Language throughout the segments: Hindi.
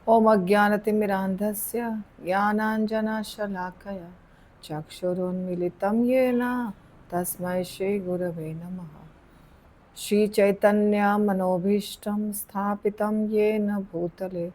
ॐ अज्ञानतिमिरान्धस्य ज्ञानाञ्जनशलाकया चक्षुरुन्मिलितं येन तस्मै श्रीगुरवे नमः। श्रीचैतन्यमनोभीष्टं स्थापितं येन भूतले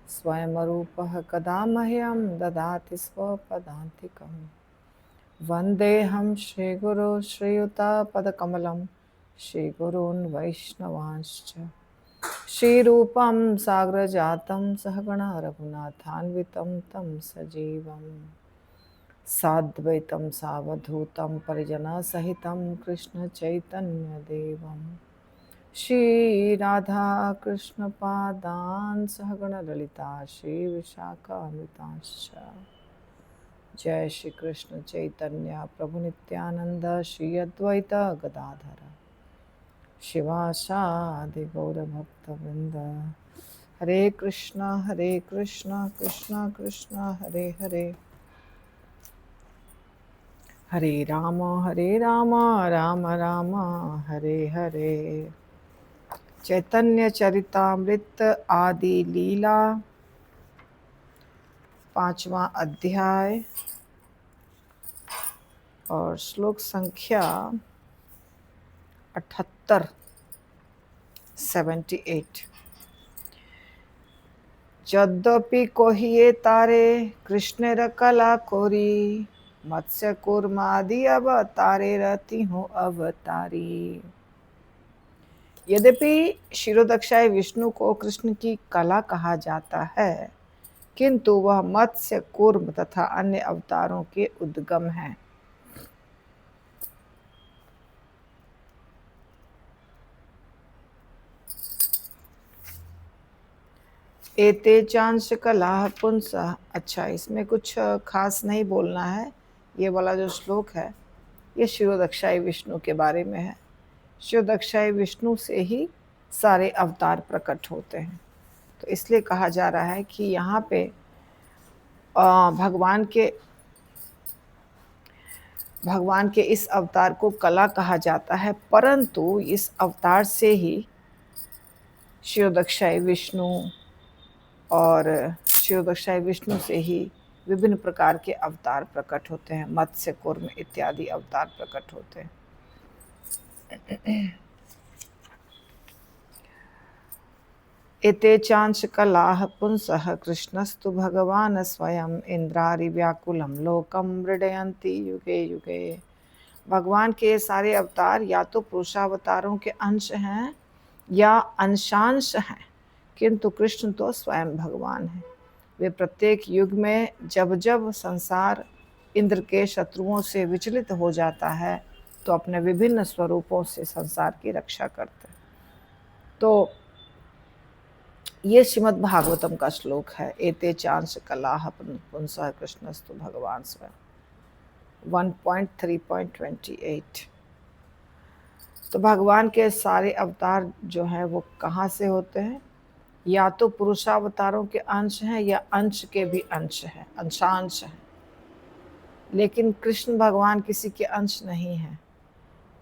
स्वयं रूपः कदा मह्यं ददाति स्वपदान्तिकं। वन्देऽहं श्रीगुरो श्रीयुतापदकमलं श्रीगुरून् वैष्णवांश्च श्रीरूपं साग्रजातं सहगण रघुनाथान्वितं तं सजीवं साद्वैतं सावधूतं परिजनसहितं कृष्णचैतन्यदेवं श्रीराधाकृष्णपादान् सहगण ललिता श्रीविशाखान्वितांश्च। जय श्री कृष्ण चैतन्य प्रभु नित्यानंद श्री अद्वैत गदाधर शिवासादि गौरभक्तवृंद। हरे कृष्णा कृष्णा कृष्णा हरे हरे, हरे राम राम राम हरे हरे। चैतन्य चरितामृत आदि लीला 5वां अध्याय और श्लोक संख्या 78 78। यद्यपि कोहिए तारे कृष्णेर कला कोरी मत्स्य कूर्मादि अवतारे रहती हूँ अवतारी। यद्यपि क्षीरोदक्षाय विष्णु को कृष्ण की कला कहा जाता है, किंतु वह मत्स्य कूर्म तथा अन्य अवतारों के उद्गम है। एते चांस कला पुंसा। अच्छा, इसमें कुछ खास नहीं बोलना है। ये वाला जो श्लोक है ये क्षीरोदक्षाय विष्णु के बारे में है। क्षीरोदक्षाय विष्णु से ही सारे अवतार प्रकट होते हैं, तो इसलिए कहा जा रहा है कि यहाँ पे भगवान के इस अवतार को कला कहा जाता है, परंतु इस अवतार से ही क्षीरोदक्षाय विष्णु और क्षीरोदक्षाय विष्णु से ही विभिन्न प्रकार के अवतार प्रकट होते हैं, मत्स्य कूर्म इत्यादि अवतार प्रकट होते हैं। एते चांश कलाः पुंसः कृष्णस्तु भगवान स्वयं इंद्रारि व्याकुलम लोकम मृडयन्ति युगे युगे। भगवान के सारे अवतार या तो पुरुषावतारों के अंश हैं या अंशांश हैं, किंतु कृष्ण तो स्वयं भगवान हैं। वे प्रत्येक युग में जब जब संसार इंद्र के शत्रुओं से विचलित हो जाता है तो अपने विभिन्न स्वरूपों से संसार की रक्षा करते हैं। तो ये श्रीमद् भागवतम का श्लोक है। एते चांस कलाः पुंसः कृष्णस्तु भगवान स्वयं 1.3.28। तो भगवान के सारे अवतार जो हैं वो कहाँ से होते हैं? या तो पुरुषावतारों के अंश हैं या अंश के भी अंश हैं, अंशांश हैं। लेकिन कृष्ण भगवान किसी के अंश नहीं हैं।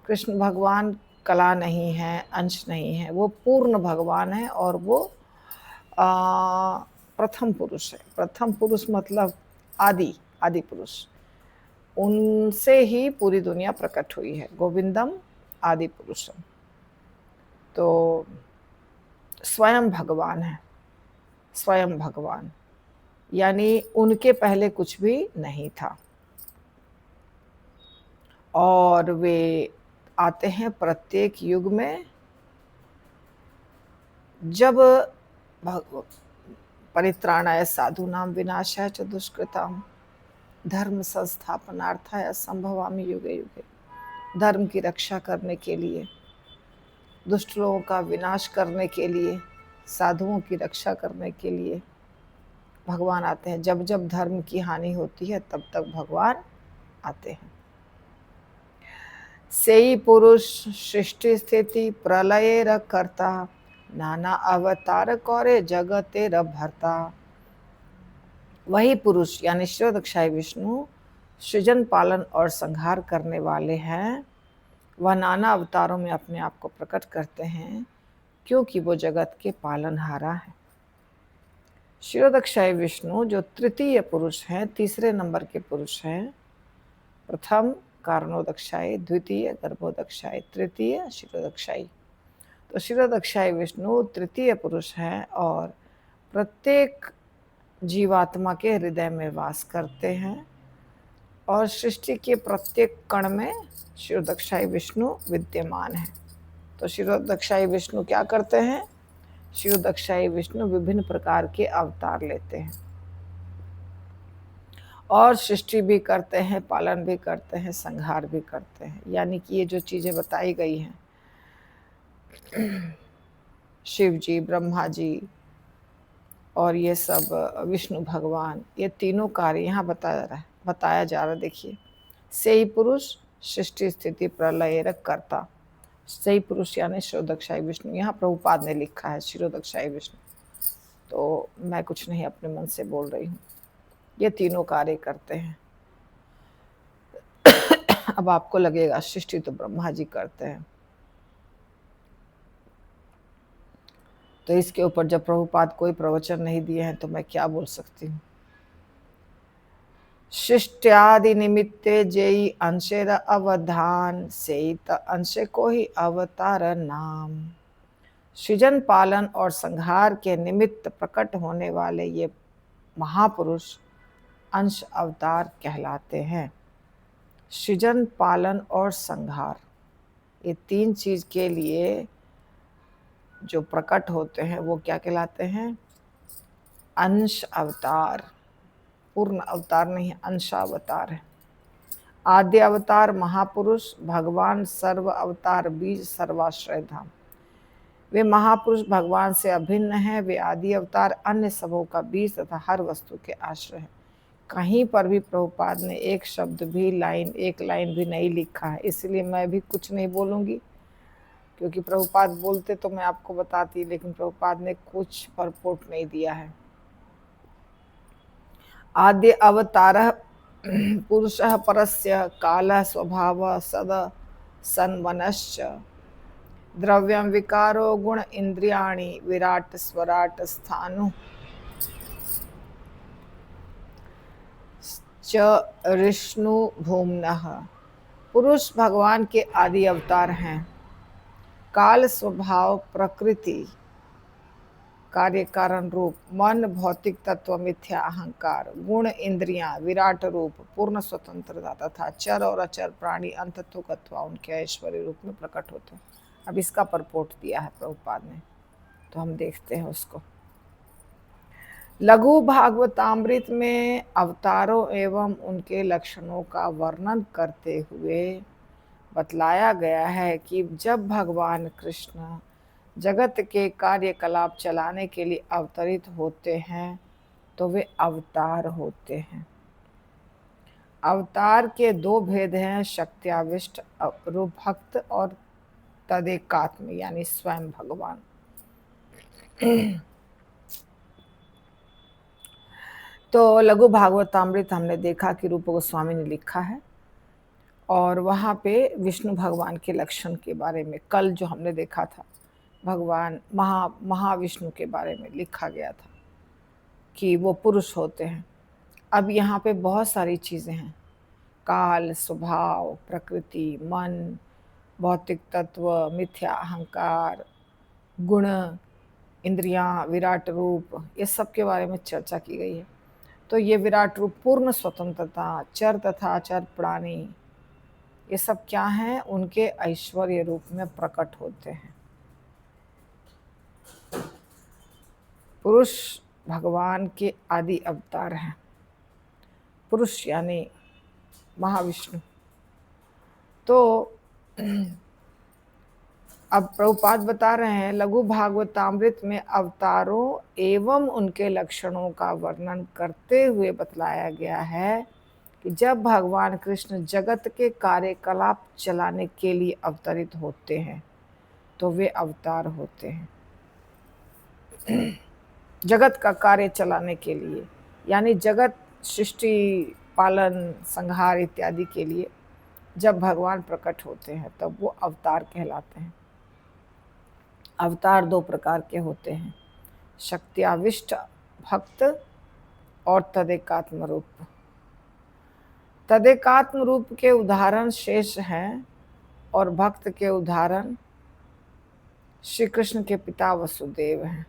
कृष्ण भगवान कला नहीं है, अंश नहीं है, वो पूर्ण भगवान है और वो प्रथम पुरुष है। प्रथम पुरुष मतलब आदि पुरुष, उनसे ही पूरी दुनिया प्रकट हुई है। गोविंदम आदि पुरुषम, तो स्वयं भगवान है। स्वयं भगवान यानी उनके पहले कुछ भी नहीं था, और वे आते हैं प्रत्येक युग में जब परित्राणाय साधूनां विनाशाय च दुष्कृताम धर्म संस्थापनार्थाय संभवामि युगे युगे। धर्म की रक्षा करने के लिए, दुष्ट लोगों का विनाश करने के लिए, साधुओं की रक्षा करने के लिए भगवान आते हैं। जब जब धर्म की हानि होती है तब तक भगवान आते हैं। सेई पुरुष सृष्टि स्थिति प्रलय करता नाना अवतार कौरे जगते भरता। वही पुरुष यानी क्षीरोदक्षाय विष्णु सृजन पालन और संहार करने वाले हैं। वह नाना अवतारों में अपने आप को प्रकट करते हैं क्योंकि वो जगत के पालनहारा है। क्षीरोदक्षाई विष्णु जो तृतीय पुरुष हैं, तीसरे नंबर के पुरुष हैं। प्रथम कारणोदक्षाई, द्वितीय गर्भोदक्षाई, तृतीय क्षीरोदक्षाई। तो क्षीरोदक्षाई विष्णु तृतीय पुरुष हैं और प्रत्येक जीवात्मा के हृदय में वास करते हैं और सृष्टि के प्रत्येक कण में क्षीरोदक्षाई विष्णु विद्यमान है। तो क्षीरोदक्षाई विष्णु क्या करते हैं? क्षीरोदक्षाई विष्णु विभिन्न प्रकार के अवतार लेते हैं और सृष्टि भी करते हैं, पालन भी करते हैं, संहार भी करते हैं। यानी कि ये जो चीजें बताई गई हैं, शिव जी, ब्रह्मा जी और ये सब विष्णु भगवान, ये तीनों कार्य यहाँ बताया जा रहा है। देखिए, से ही पुरुष सृष्टि स्थिति प्रलय करता, सही पुरुष यानी क्षीरोदक्षाई विष्णु। यहाँ प्रभुपाद ने लिखा है क्षीरोदक्षाई विष्णु, तो मैं कुछ नहीं अपने मन से बोल रही हूँ। ये तीनों कार्य करते हैं। अब आपको लगेगा सृष्टि तो ब्रह्मा जी करते हैं, तो इसके ऊपर जब प्रभुपाद कोई प्रवचन नहीं दिए हैं तो मैं क्या बोल सकती हूँ। शिष्टादि निमित्ते जेई अंशेर अवधान, से अंश को ही अवतार नाम। सृजन, पालन और संहार के निमित्त प्रकट होने वाले ये महापुरुष अंश अवतार कहलाते हैं। सृजन, पालन और संहार, ये तीन चीज के लिए जो प्रकट होते हैं वो क्या कहलाते हैं? अंश अवतार। पूर्ण अवतार नहीं, अंशावतार है। आद्य अवतार महापुरुष भगवान, सर्व अवतार बीज, सर्वाश्रय धाम। वे महापुरुष भगवान से अभिन्न हैं। वे आदि अवतार अन्य सबों का बीज तथा हर वस्तु के आश्रय है। कहीं पर भी प्रभुपाद ने एक शब्द भी, एक लाइन भी नहीं लिखा है, इसलिए मैं भी कुछ नहीं बोलूंगी, क्योंकि प्रभुपाद बोलते तो मैं आपको बताती, लेकिन प्रभुपाद ने कुछ परपोर्ट नहीं दिया है। आद्य अवतारः पुरुषः परस्य कालः स्वभावः सद सन्मनश्च द्रव्यं विकारो गुण इंद्रियाणि विराट स्वराट स्थानु च ऋष्णु भूम्नः। पुरुष भगवान के आदि अवतार हैं। काल, स्वभाव, प्रकृति, कार्य कारण रूप, मन, भौतिक तत्व, मिथ्या अहंकार, गुण, इंद्रियां, विराट रूप, पूर्ण स्वतंत्रता तथा चर और अचर प्राणी अंतत्व अथवा उनके ऐश्वर्य रूप में प्रकट होते हैं। अब इसका परपोर्ट दिया है प्रभुपाद ने, तो हम देखते हैं उसको। लघु भागवतामृत में अवतारों एवं उनके लक्षणों का वर्णन करते हुए बतलाया गया है कि जब भगवान कृष्ण जगत के कार्यकलाप चलाने के लिए अवतरित होते हैं तो वे अवतार होते हैं। अवतार के दो भेद हैं, शक्त्याविष्ट रूप भक्त और तदेकात्म यानी स्वयं भगवान। तो लघु भागवतामृत हमने देखा कि रूप गोस्वामी ने लिखा है और वहाँ पे विष्णु भगवान के लक्षण के बारे में कल जो हमने देखा था, भगवान महाविष्णु के बारे में लिखा गया था कि वो पुरुष होते हैं। अब यहाँ पे बहुत सारी चीज़ें हैं, काल, स्वभाव, प्रकृति, मन, भौतिक तत्व, मिथ्या अहंकार, गुण, इंद्रियां, विराट रूप, ये सब के बारे में चर्चा की गई है। तो ये विराट रूप, पूर्ण स्वतंत्रता, चर तथा अचर प्राणी, ये सब क्या हैं? उनके ऐश्वर्य रूप में प्रकट होते हैं। पुरुष भगवान के आदि अवतार हैं। पुरुष यानी महाविष्णु। तो अब प्रभुपाद बता रहे हैं लघु भागवतामृत में अवतारों एवं उनके लक्षणों का वर्णन करते हुए बतलाया गया है कि जब भगवान कृष्ण जगत के कार्यकलाप चलाने के लिए अवतरित होते हैं तो वे अवतार होते हैं। जगत का कार्य चलाने के लिए, यानी जगत सृष्टि, पालन, संहार इत्यादि के लिए जब भगवान प्रकट होते हैं तब वो अवतार कहलाते हैं। अवतार दो प्रकार के होते हैं, शक्त्याविष्ट भक्त और तदेकात्म रूप। तदेकात्म रूप के उदाहरण शेष हैं और भक्त के उदाहरण श्री कृष्ण के पिता वसुदेव हैं।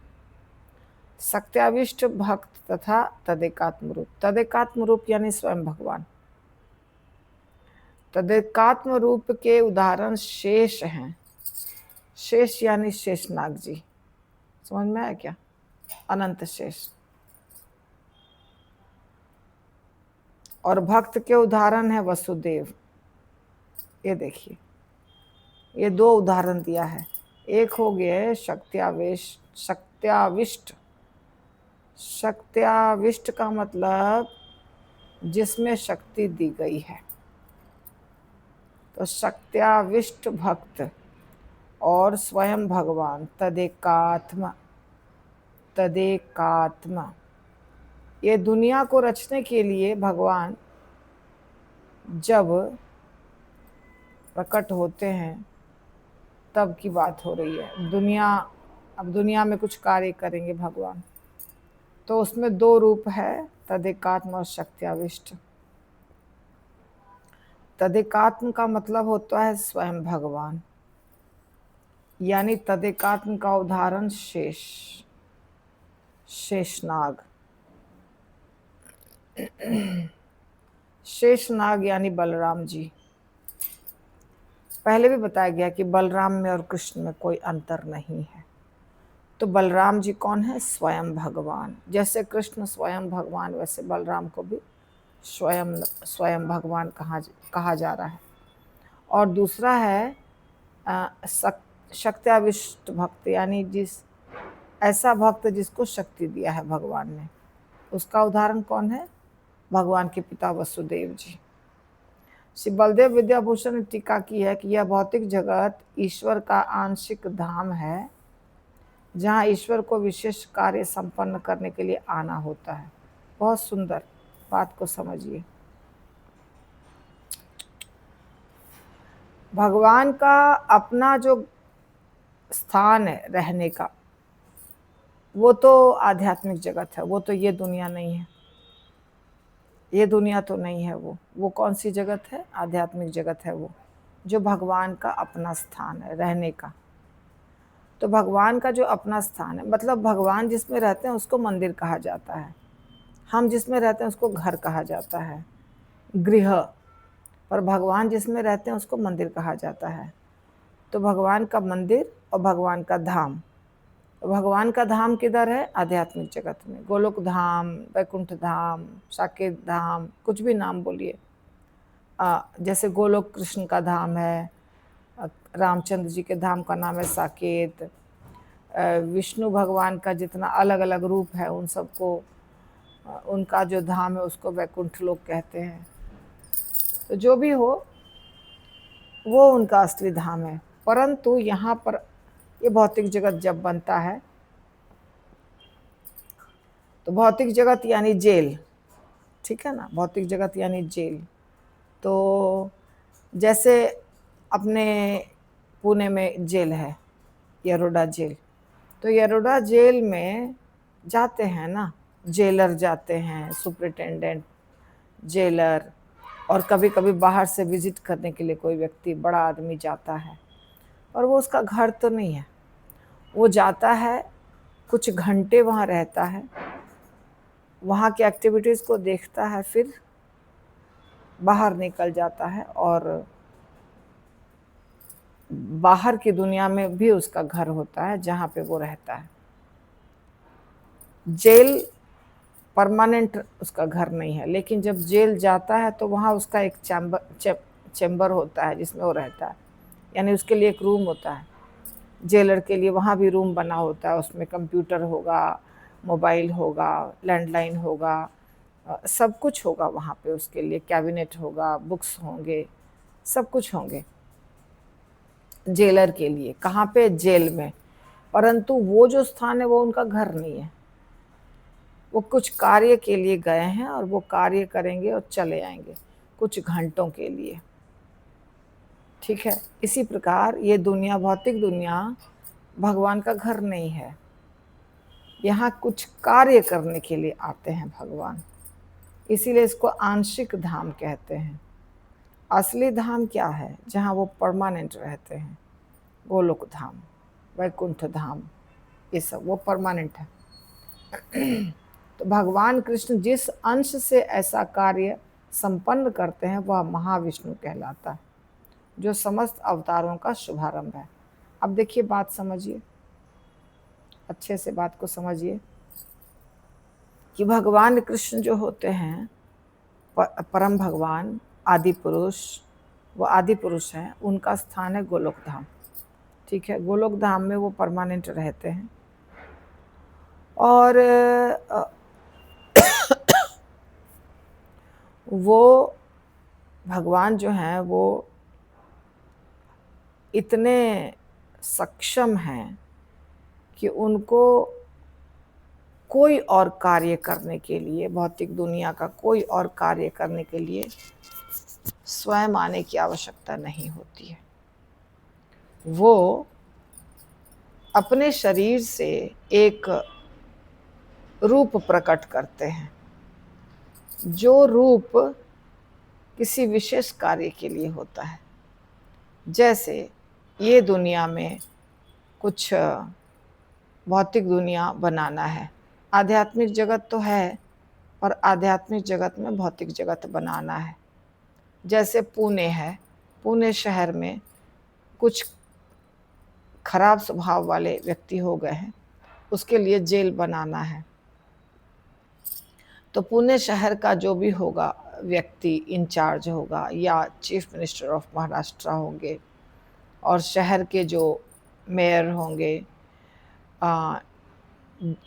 सत्याविष्ट भक्त तथा तदेकात्म रूप। तदेकात्म रूप यानी स्वयं भगवान। तदेकात्म रूप के उदाहरण शेष हैं। शेष यानी शेषनाग जी, समझ में आया क्या? अनंत शेष। और भक्त के उदाहरण है वसुदेव। ये देखिए, ये दो उदाहरण दिया है। एक हो गया सत्याविष्ट। सत्याविष्ट का मतलब जिसमें शक्ति दी गई है। तो सत्याविष्ट भक्त और स्वयं भगवान तदेकात्म। तदेकात्म, ये दुनिया को रचने के लिए भगवान जब प्रकट होते हैं तब की बात हो रही है। अब दुनिया में कुछ कार्य करेंगे भगवान, तो उसमें दो रूप है, तदेकात्म और सत्याविष्ट। तदेकात्म का मतलब होता है स्वयं भगवान, यानी तदेकात्म का उदाहरण शेषनाग। शेषनाग यानी बलराम जी। पहले भी बताया गया कि बलराम में और कृष्ण में कोई अंतर नहीं है। तो बलराम जी कौन है? स्वयं भगवान। जैसे कृष्ण स्वयं भगवान, वैसे बलराम को भी स्वयं भगवान कहा जा रहा है। और दूसरा है शक्त्याविष्ट भक्त, यानी ऐसा भक्त जिसको शक्ति दिया है भगवान ने। उसका उदाहरण कौन है? भगवान के पिता वसुदेव जी। श्री बलदेव विद्याभूषण ने टीका की है कि यह भौतिक जगत ईश्वर का आंशिक धाम है, जहाँ ईश्वर को विशेष कार्य संपन्न करने के लिए आना होता है। बहुत सुंदर, बात को समझिए। भगवान का अपना जो स्थान है रहने का, वो तो आध्यात्मिक जगत है। वो तो ये दुनिया नहीं है, ये दुनिया तो नहीं है। वो कौन सी जगत है? आध्यात्मिक जगत है वो, जो भगवान का अपना स्थान है रहने का। तो भगवान का जो अपना स्थान है, मतलब भगवान जिसमें रहते हैं उसको मंदिर कहा जाता है। हम जिसमें रहते हैं उसको घर कहा जाता है, गृह। और भगवान जिसमें रहते हैं उसको मंदिर कहा जाता है। तो भगवान का मंदिर और भगवान का धाम। तो भगवान का धाम किधर है? आध्यात्मिक जगत में। गोलोक धाम, वैकुंठ धाम, साकेत धाम, कुछ भी नाम बोलिए। जैसे गोलोक कृष्ण का धाम है, रामचंद्र जी के धाम का नाम है साकेत। विष्णु भगवान का जितना अलग अलग रूप है उन सबको, उनका जो धाम है उसको वैकुंठ लोक कहते हैं। तो जो भी हो, वो उनका असली धाम है। परंतु यहाँ पर ये भौतिक जगत जब बनता है, तो भौतिक जगत यानी जेल, ठीक है ना? भौतिक जगत यानी जेल। तो जैसे अपने पुणे में जेल है, यरोडा जेल। तो यरोडा जेल में जाते हैं ना, जेलर जाते हैं, सुपरिटेंडेंट, जेलर, और कभी कभी बाहर से विजिट करने के लिए कोई व्यक्ति, बड़ा आदमी जाता है। और वो उसका घर तो नहीं है, वो जाता है, कुछ घंटे वहाँ रहता है, वहाँ की एक्टिविटीज़ को देखता है, फिर बाहर निकल जाता है। और बाहर की दुनिया में भी उसका घर होता है जहाँ पे वो रहता है। जेल परमानेंट उसका घर नहीं है, लेकिन जब जेल जाता है तो वहाँ उसका एक चैम्बर होता है जिसमें वो रहता है, यानी उसके लिए एक रूम होता है। जेलर के लिए वहाँ भी रूम बना होता है, उसमें कंप्यूटर होगा, मोबाइल होगा, लैंडलाइन होगा, सब कुछ होगा वहाँ पे उसके लिए। कैबिनेट होगा, बुक्स होंगे, सब कुछ होंगे जेलर के लिए। कहाँ पे? जेल में। परंतु वो जो स्थान है वो उनका घर नहीं है। वो कुछ कार्य के लिए गए हैं और वो कार्य करेंगे और चले आएंगे कुछ घंटों के लिए, ठीक है? इसी प्रकार ये दुनिया, भौतिक दुनिया, भगवान का घर नहीं है। यहाँ कुछ कार्य करने के लिए आते हैं भगवान, इसीलिए इसको आंशिक धाम कहते हैं। असली धाम क्या है? जहाँ वो परमानेंट रहते हैं, गोलोक धाम, वैकुंठ धाम, ये सब वो परमानेंट है। तो भगवान कृष्ण जिस अंश से ऐसा कार्य संपन्न करते हैं वह महाविष्णु कहलाता है, जो समस्त अवतारों का शुभारंभ है। अब देखिए, बात समझिए, अच्छे से बात को समझिए कि भगवान कृष्ण जो होते हैं परम भगवान आदि पुरुष, वो आदि पुरुष हैं, उनका स्थान है गोलोक धाम। ठीक है, गोलोक धाम में वो परमानेंट रहते हैं। और वो भगवान जो हैं वो इतने सक्षम हैं कि उनको कोई और कार्य करने के लिए, भौतिक दुनिया का कोई और कार्य करने के लिए स्वयं आने की आवश्यकता नहीं होती है। वो अपने शरीर से एक रूप प्रकट करते हैं, जो रूप किसी विशेष कार्य के लिए होता है। जैसे ये दुनिया में कुछ भौतिक दुनिया बनाना है, आध्यात्मिक जगत तो है, पर आध्यात्मिक जगत में भौतिक जगत बनाना है। जैसे पुणे है, पुणे शहर में कुछ खराब स्वभाव वाले व्यक्ति हो गए हैं, उसके लिए जेल बनाना है। तो पुणे शहर का जो भी होगा व्यक्ति इंचार्ज होगा, या चीफ मिनिस्टर ऑफ महाराष्ट्र होंगे, और शहर के जो मेयर होंगे,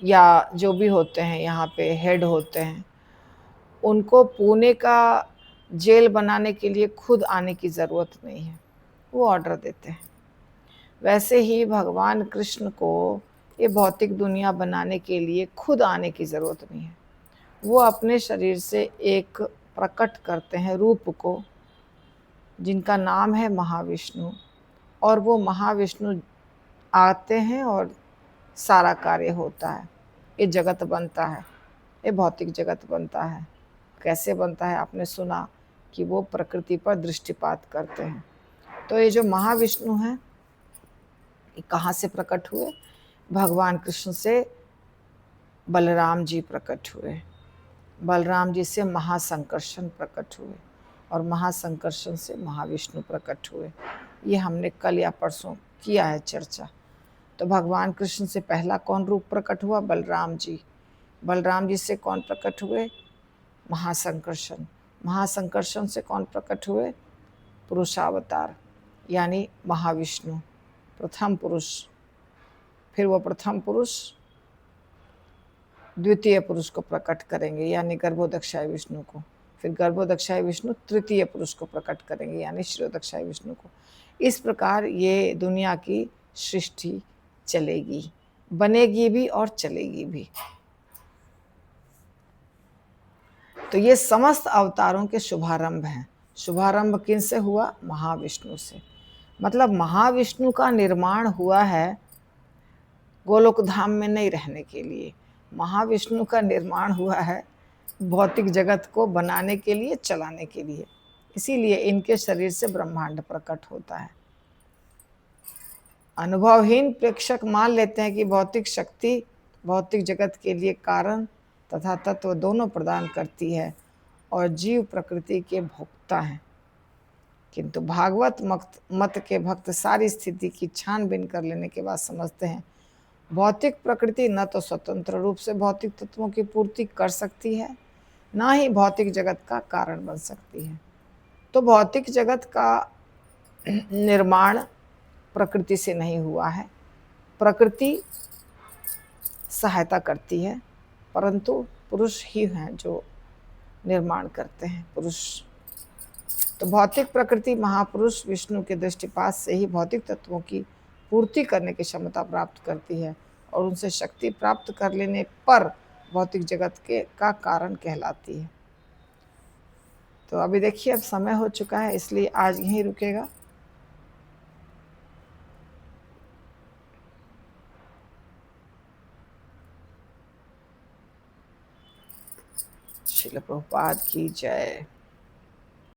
या जो भी होते हैं यहाँ पे हेड होते हैं, उनको पुणे का जेल बनाने के लिए खुद आने की ज़रूरत नहीं है, वो ऑर्डर देते हैं। वैसे ही भगवान कृष्ण को ये भौतिक दुनिया बनाने के लिए खुद आने की ज़रूरत नहीं है। वो अपने शरीर से एक प्रकट करते हैं रूप को, जिनका नाम है महाविष्णु, और वो महाविष्णु आते हैं और सारा कार्य होता है। ये जगत बनता है, ये भौतिक जगत बनता है। कैसे बनता है? आपने सुना कि वो प्रकृति पर दृष्टिपात करते हैं। तो ये जो महाविष्णु हैं, ये कहाँ से प्रकट हुए? भगवान कृष्ण से बलराम जी प्रकट हुए, बलराम जी से महासंकर्षण प्रकट हुए, और महासंकर्षण से महाविष्णु प्रकट हुए। ये हमने कल या परसों किया है चर्चा। तो भगवान कृष्ण से पहला कौन रूप प्रकट हुआ? बलराम जी। बलराम जी से कौन प्रकट हुए? महासंकर्षण। महासंकर्षण से कौन प्रकट हुए? पुरुषावतार, यानी महाविष्णु, प्रथम पुरुष। फिर वो प्रथम पुरुष द्वितीय पुरुष को प्रकट करेंगे, यानी गर्भोदक्षाय विष्णु को। फिर गर्भोदक्षाय विष्णु तृतीय पुरुष को प्रकट करेंगे, यानी शिरोदक्षाय विष्णु को। इस प्रकार ये दुनिया की सृष्टि चलेगी, बनेगी भी और चलेगी भी। तो ये समस्त अवतारों के शुभारंभ हैं। शुभारंभ किन से हुआ? महाविष्णु से। मतलब महाविष्णु का निर्माण हुआ है गोलोक धाम में नहीं रहने के लिए, महाविष्णु का निर्माण हुआ है भौतिक जगत को बनाने के लिए, चलाने के लिए। इसीलिए इनके शरीर से ब्रह्मांड प्रकट होता है। अनुभवहीन प्रेक्षक मान लेते हैं कि भौतिक शक्ति भौतिक जगत के लिए कारण तथा तत्व दोनों प्रदान करती है, और जीव प्रकृति के भोक्ता हैं। किंतु भागवत मत के भक्त सारी स्थिति की छानबीन कर लेने के बाद समझते हैं, भौतिक प्रकृति न तो स्वतंत्र रूप से भौतिक तत्वों की पूर्ति कर सकती है, ना ही भौतिक जगत का कारण बन सकती है। तो भौतिक जगत का निर्माण प्रकृति से नहीं हुआ है, प्रकृति सहायता करती है, परंतु पुरुष ही हैं जो निर्माण करते हैं, पुरुष। तो भौतिक प्रकृति महापुरुष विष्णु के दृष्टिपात से ही भौतिक तत्वों की पूर्ति करने की क्षमता प्राप्त करती है, और उनसे शक्ति प्राप्त कर लेने पर भौतिक जगत के का कारण कहलाती है। तो अभी देखिए, अब समय हो चुका है, इसलिए आज यहीं रुकेगा। श्रील प्रभुपाद की जय।